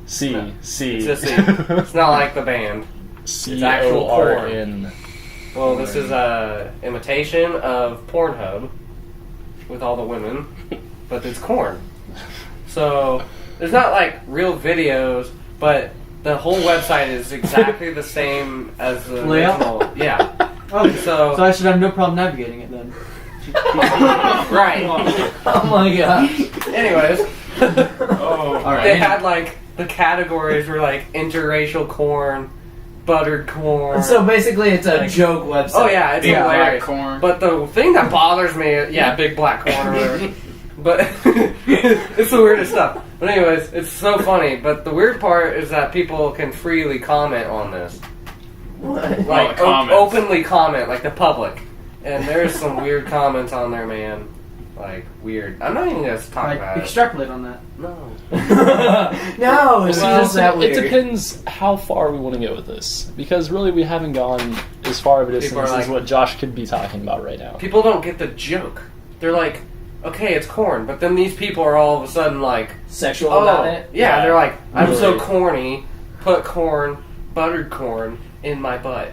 C. C. It's just C. It's not like the band. C. It's actual O. R. corn. N. Well, this is a imitation of Pornhub with all the women, but it's corn. So there's not like real videos, but the whole website is exactly the same as the Layout? original. Yeah. Oh, So so I should have no problem navigating it then. right. Oh my gosh. Anyways, Oh, All right. they had like the categories were like interracial corn, buttered corn. So basically, it's a Like- joke website. Oh yeah, it's Big black hilarious. corn. But the thing that bothers me, big black corn or whatever. But it's the weirdest stuff. But anyways, it's so funny. But the weird part is that people can freely comment on this, What? like comments. openly comment, like the public. And there's some weird comments on there, man. Like weird. I'm not even gonna talk Like, about it. extrapolate on that. No. No, it's Well, just that it weird. depends how far we want to go with this, because really we haven't gone as far of a People distance are as like- what Josh could be talking about right now. People don't get the joke. They're like, okay, it's corn, but then these people are all of a sudden like, Sexual oh, about it. yeah, they're like, I'm so Really? corny. Put corn, buttered corn, in my butt.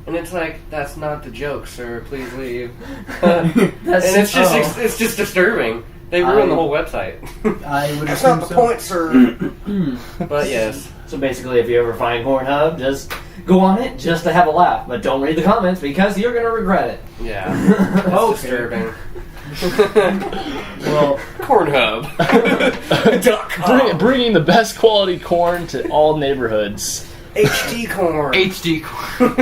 And it's like, that's not the joke, sir. Please leave. And it's just it's just disturbing. They ruined the whole website. I would That's assume not the so. point, sir. But yes. So basically, if you ever find Cornhub, just go on it just to have a laugh, but don't read the comments because you're gonna regret it. Yeah. It's Okay. disturbing. Well, Cornhub.com. Bringing the best quality corn to all neighborhoods. HD corn. HD corn.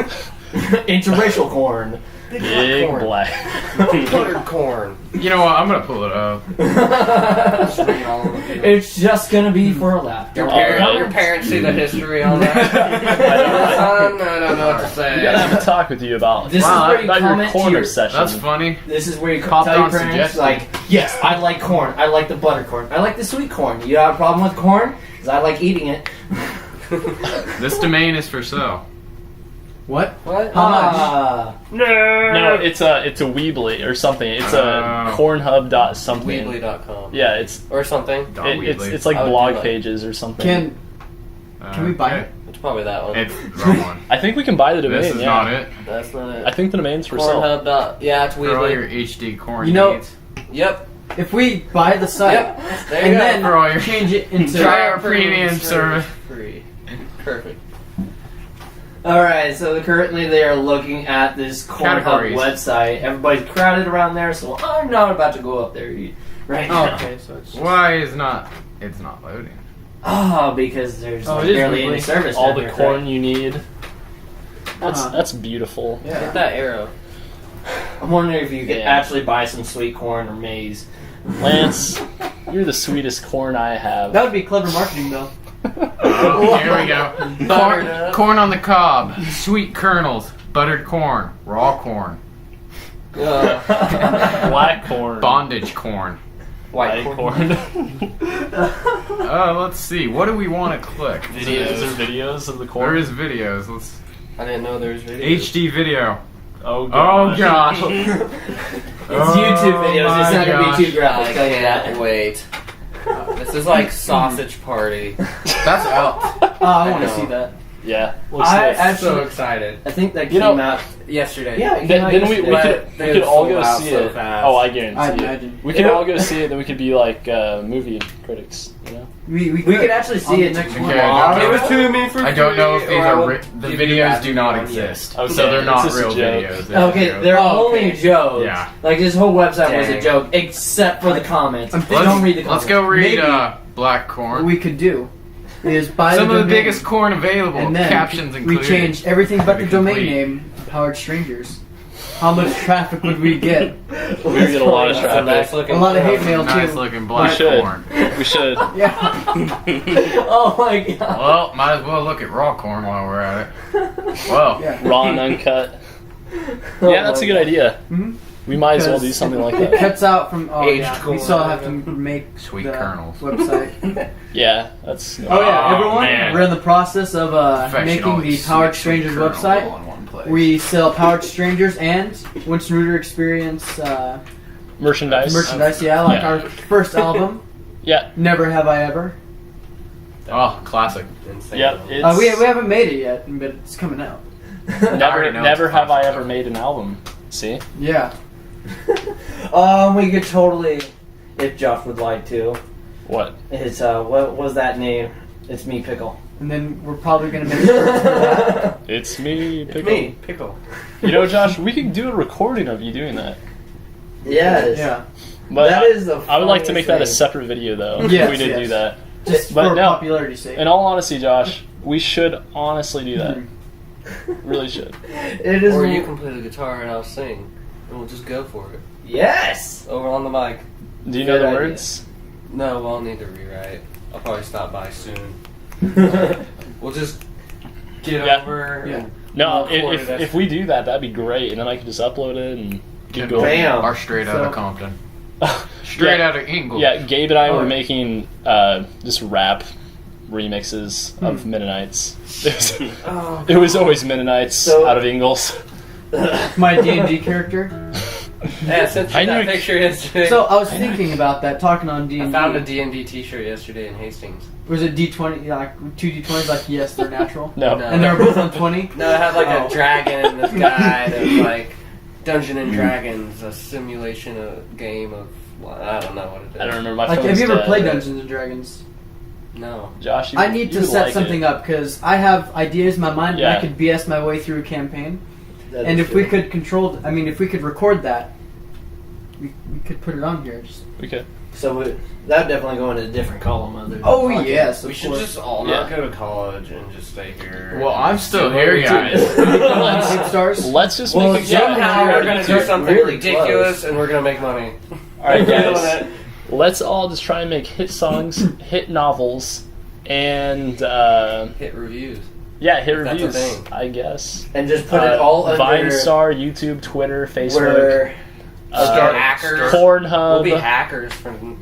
interracial corn. Big Big corn. black. Buttered corn. You know what? I'm gonna pull it up. Just read all of it. It's just gonna be for a laugh. Your, Don't All parents, right. your parents see the history on that. Son, I don't know what to say. We gotta have a talk with you about This is where you about your comment to corn your- obsession. That's funny. This is where you Copped tell your on parents, suggestion. like, yes, I like corn. I like the butter corn. I like the sweet corn. You have a problem with corn? Because I like eating it. This domain is for sale. What? What? How much? No, it's a Weebly or something. It's a Oh. Cornhub dot something. Weebly.com. Yeah, it's Or something. it's like I would do blog that. pages or something. Can we buy it? It's probably that one. It's wrong one. I think we can buy the domain. This is yeah. not it. That's not it. I think the domain's for sale. Cornhub. Yeah, it's For all your Weebly. HD corn You know- needs. Yep. If we buy the site Yep. There you and go. then For all your change it into Try our premium service. Free. Perfect. Alright, so currently they are looking at this Cornhub Categories. website. Everybody's crowded around there, so I'm not about to go up there right Oh, now. okay, so it's Why is not? It's not loading. Oh, because there's Oh, like it is barely Weebly. any service. All down the here, corn you need. That's Uh-huh. that's beautiful. Hit that arrow. I'm wondering if you could Yeah. actually buy some sweet corn or maize. Lance, you're the sweetest corn I have. that would be clever marketing though. Oh, here we go. Buttered Corn, up. corn on the cob, sweet kernels, buttered corn, raw corn, Black corn. bondage corn. White White corn. corn. Let's see. What do we want to click? Videos or videos of the corn. There is videos. Let's I didn't know there was videos. HD video. Oh Oh god. gosh. It's YouTube videos. my It's not gonna gosh. be too graphic. I I'll tell you that. can't wait. This is like sausage party. That's out. Oh, I want I to know. see that. Yeah. Looks I nice. I'm actually- so excited. I think that You came know- out. Yesterday. Yeah, it came Then, out then we yesterday. They could all sold go out see so it. fast. Oh, I guarantee I it. imagine. We could all go see it. Then we could be like movie critics. You know. We could actually see it next Okay, one. I don't Give know. it to me for I don't know if free, these or I are will the give you videos that do not one. exist. Okay, So they're not it's just a real joke. videos. They're Okay, jokes. they're Oh, only okay. jokes. Yeah. Like this whole website was a Dang. joke, except for the comments. I'm thinking- Don't read the comments. Let's go read Maybe- black What corn. we could do is buy Some of the domain, biggest corn available. and then Captions we included. change everything but the Be domain complete. name. Powered Strangers. How much traffic would we get? We would get a lot of That's a traffic. nice looking A lot of hate mail Nice too. looking We black should. corn. We should. Yeah. Oh my god. Well, might as well look at raw corn while we're at it. Well, Yeah. Raw and uncut. Oh Yeah, that's a good idea. Mhm. We might as well Because do something like It that. cuts out from. Oh Aged yeah. corn. We still have to make Sweet the kernels. website. Yeah, that's. Oh yeah, Oh, everyone. man. We're in the process of professional making the sweet, Powered sweet Strangers kernels website. all in one place. We sell Powered Strangers and Winston Rooter Experience Merchandise. merchandise. Yeah, like Yeah. our first album, Yeah. Never Have I Ever. Oh, classic. Insane. Yep. It's, We haven't made it yet, but it's coming out. I never already know never it's have I classic. ever made an album. See? Yeah. We could totally, if Josh would like to. What? It's what was that name? It's me, Pickle. And then we're probably gonna make shirts for that. It's me, Pickle. Me, pickle. You know, Josh, we could do a recording of you doing that. Yes. Yeah. But That is the I would like to make that a funniest separate video, though. Yes, if we did yes. do that. Just But for no. popularity's sake. In all honesty, Josh, we should honestly do that. Really should. It is. Or you can play the guitar and I'll sing, and we'll just go for it. Yes. Over on the mic. Do you know Good the idea. words? No, I'll need to rewrite. I'll probably stop by soon. We'll just get Yeah. over. Yeah. And No, record if, it. if we do that, that'd be great, and then I can just upload it and get Kendall going. Bam. are straight out So- of Compton. Straight Yeah. out of Mingle. Yeah, Gabe and I were Alright. making just rap remixes of Mennonites. Oh, It was always Mennonites So- out of Ingalls. My D&D character. yeah, I sent I you that knew- picture yesterday. So I was thinking about that, talking on D&D. I found a D&D t-shirt yesterday in Hastings. Was it D20, like 2 D20s, like, yes, they're natural? No. No. And they were both on 20? No, it had like Oh. a dragon and this guy that was like Dungeon and Dragons, a simulation, a game of, well, I don't know what it is. I don't remember my Like, have phone's you ever dead. played Dungeons & Dragons? No. Josh, you, I need to you set like something it. up, because I have ideas in my mind, and Yeah. I could BS my way through a campaign. That And is if we true. could control, I mean, if we could record that, we could put it on here. Just, We could. So that would definitely go into a different column. Other than oh, podcast. yes, We of should course. just all Yeah. not go to college and just stay here. Well, I'm still Do what here, we do. guys. Hit stars? Let's just Well, make a Somehow Yeah, we're gonna do it's something really ridiculous close. and we're gonna make money. Alright, We're doing guys. it. Let's all just try and make hit songs, hit novels, and Hit reviews. yeah, hit If that's a reviews. thing. I guess. and just put it all under Vine Star, YouTube, Twitter, Facebook, where Start hackers. Pornhub. We'll be hackers for God's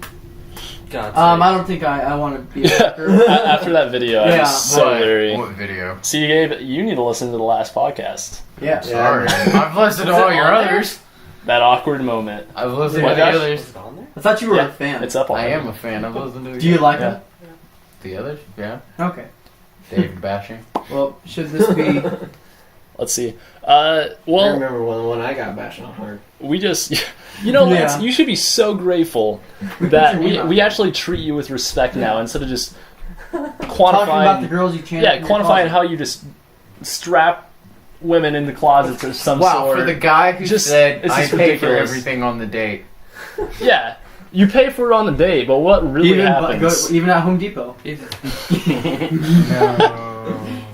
sake. I don't think I want to be a hacker. After that video, I Yeah. was so leery. What video? See, Gabe, you need to listen to the last podcast. Yeah. Sorry. I've listened to Is it all your on there? others. That awkward moment. I've listened What, to the Josh? others. Is it on there? I thought you were Yeah, a fan. It's up I already. am a fan. I've listened to it. Do you like Yeah. it? The others? Yeah. Okay. David bashing. Well, should this be... Let's see. I Well, remember when I got bashed on hard. we just, you know, Lance, Yeah. you should be so grateful that your we, wiener. we actually treat you with respect now instead of just Talking about the quantifying. girls you chant Yeah, in your quantifying closet. how you just strap women into closets of some Wow, sort. for the guy who Just- said it's I just pay for ridiculous. everything on the date. Yeah, you pay for it on the date, but what really even, happens? even at Home Depot. No.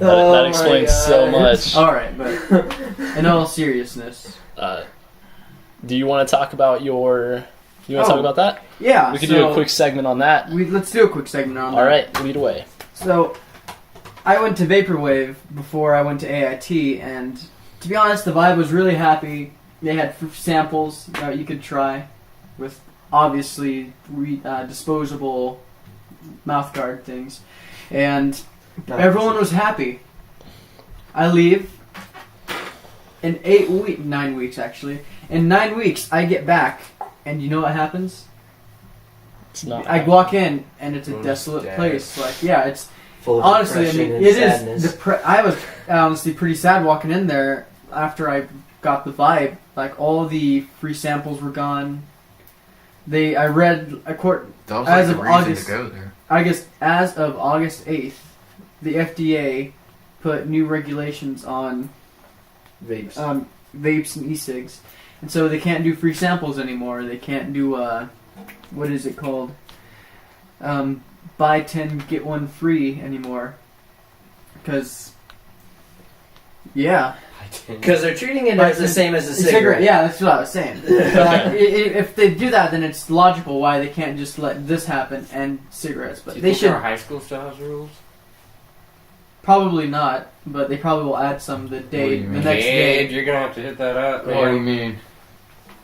That Oh my explains so God. much. Alright, but in all seriousness. Do you want to talk about your? You want to Oh. talk about that? Yeah, We could so do a quick segment on that. Let's do a quick segment on that. All right, lead away. So, I went to Vaporwave before I went to AIT, and to be honest, the vibe was really happy. They had samples that you could try with obviously disposable mouthguard things, and everyone was happy. I leave in 9 weeks actually. In 9 weeks, I get back, and you know what happens? It's not. I walk in, and it's a Mm, desolate yeah. place. Like, yeah, it's Full of honestly, I depression mean, and it sadness. is. I was honestly pretty sad walking in there after I got the vibe. Like, all the free samples were gone. I read a court. That was As like of the reason August- to go there. I guess as of August 8th, the FDA put new regulations on Vapes. vapes and e-cigs, and so they can't do free samples anymore. They can't do what is it called? Buy 10 get 1 free anymore. Because yeah, Because they're treating it as the same as a cigarette. Yeah, that's what I was saying. Like, if they do that, then it's logical why they can't just let this happen and cigarettes. But Do you they think should our high school still has rules? probably not. But they probably will add some the What do you the mean? next Gabe, day. you're gonna have to hit that up. What do you Man. mean?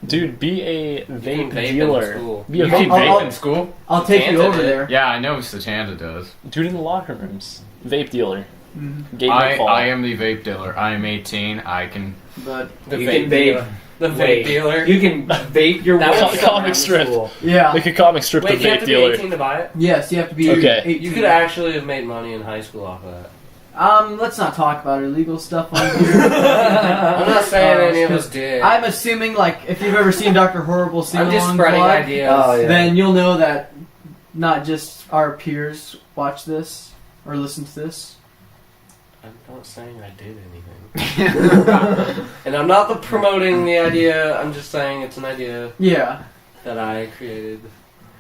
Dude, be a can vape vape in dealer. school. Be a You vape keep I'll- vape I'll- in school? I'll take you Santa over did. there. Yeah, I know Satanta does. Dude in the locker rooms. Vape dealer. Mhm. Gabe I McFall. am the vape dealer. I am 18. I can. But The You vape can vape. dealer. The vape dealer. You can vape your That way was comic around strip. school. yeah, Make a comic strip Wait, of you have vape to dealer. be 18 to buy it? yes, you have to be Okay. 18. You could actually have made money in high school off of that. Let's not talk about illegal stuff on here. I'm not saying any of us did. I'm assuming, like, if you've ever seen Dr. Horrible sing I'm just along spreading vlog, ideas. Oh, yeah. then you'll know that not just our peers watch this or listen to this. I'm not saying I did anything. And I'm not promoting the idea, I'm just saying it's an idea Yeah. that I created.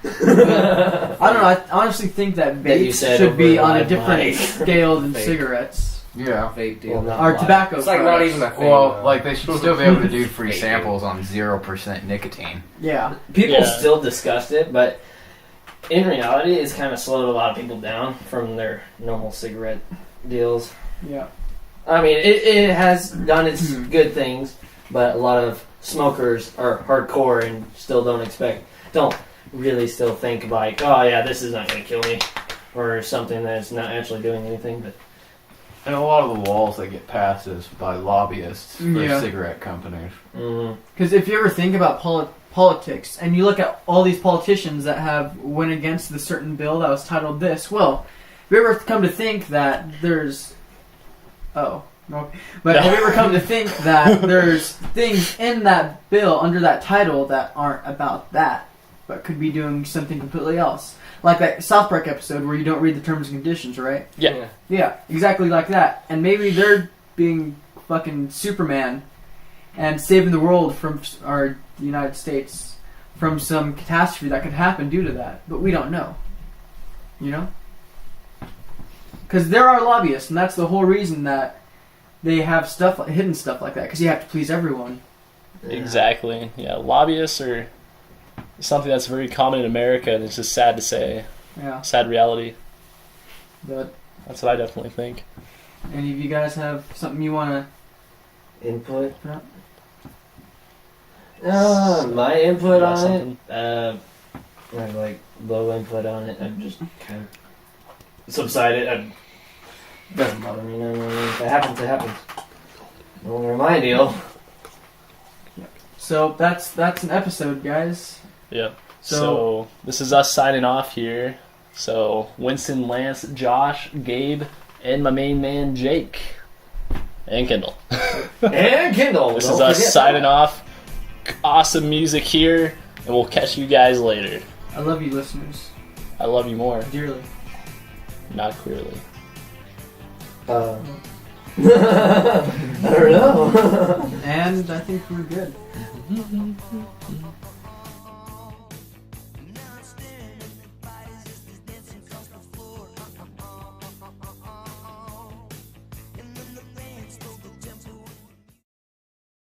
I don't know. I honestly think that That you vapes said should be over on a live different mic. scale than Vape. cigarettes Yeah. Vape deal. Well, not or live. tobacco. It's like not even a thing. Well, though. like they should still be able to do free Fake samples on 0% nicotine. Yeah. People Yeah. still discussed it, but in reality, it's kind of slowed a lot of people down from their normal cigarette deals. Yeah. I mean, it has done its good things, but a lot of smokers are hardcore and still don't really still think like, oh yeah, this is not going to kill me, or something that's not actually doing anything. But And a lot of the laws that get passed is by lobbyists for Yeah. cigarette companies. Because if you ever think about politics and you look at all these politicians that have went against the certain bill that was titled this, well, have you ever come to think that there's but have you ever come to think that there's things in that bill under that title that aren't about that, but could be doing something completely else? Like that South Park episode where you don't read the terms and conditions, right? Yeah. Yeah, exactly like that. And maybe they're being fucking Superman and saving the world from the United States from some catastrophe that could happen due to that. But we don't know. You know? Because there are lobbyists, and that's the whole reason that they have hidden stuff like that, because you have to please everyone. Exactly. Yeah, lobbyists are something that's very common in America, and it's just sad to say. Yeah. Sad reality. But That's what I definitely think. any of you guys have something you want input. to... My input Got on something? it. I have like low input on it. I'm just kind of subsided. Doesn't bother me. No. If it happens, it happens. No longer my deal. So that's an episode, guys. Yep. So- So this is us signing off here. So Winston, Lance, Josh, Gabe, and my main man Jake, and Kendall. And Kindle. This don't is us forget signing that. off. Awesome music here, and we'll catch you guys later. I love you, listeners, I love you more. dearly. Not clearly. I don't know. And I think we're good.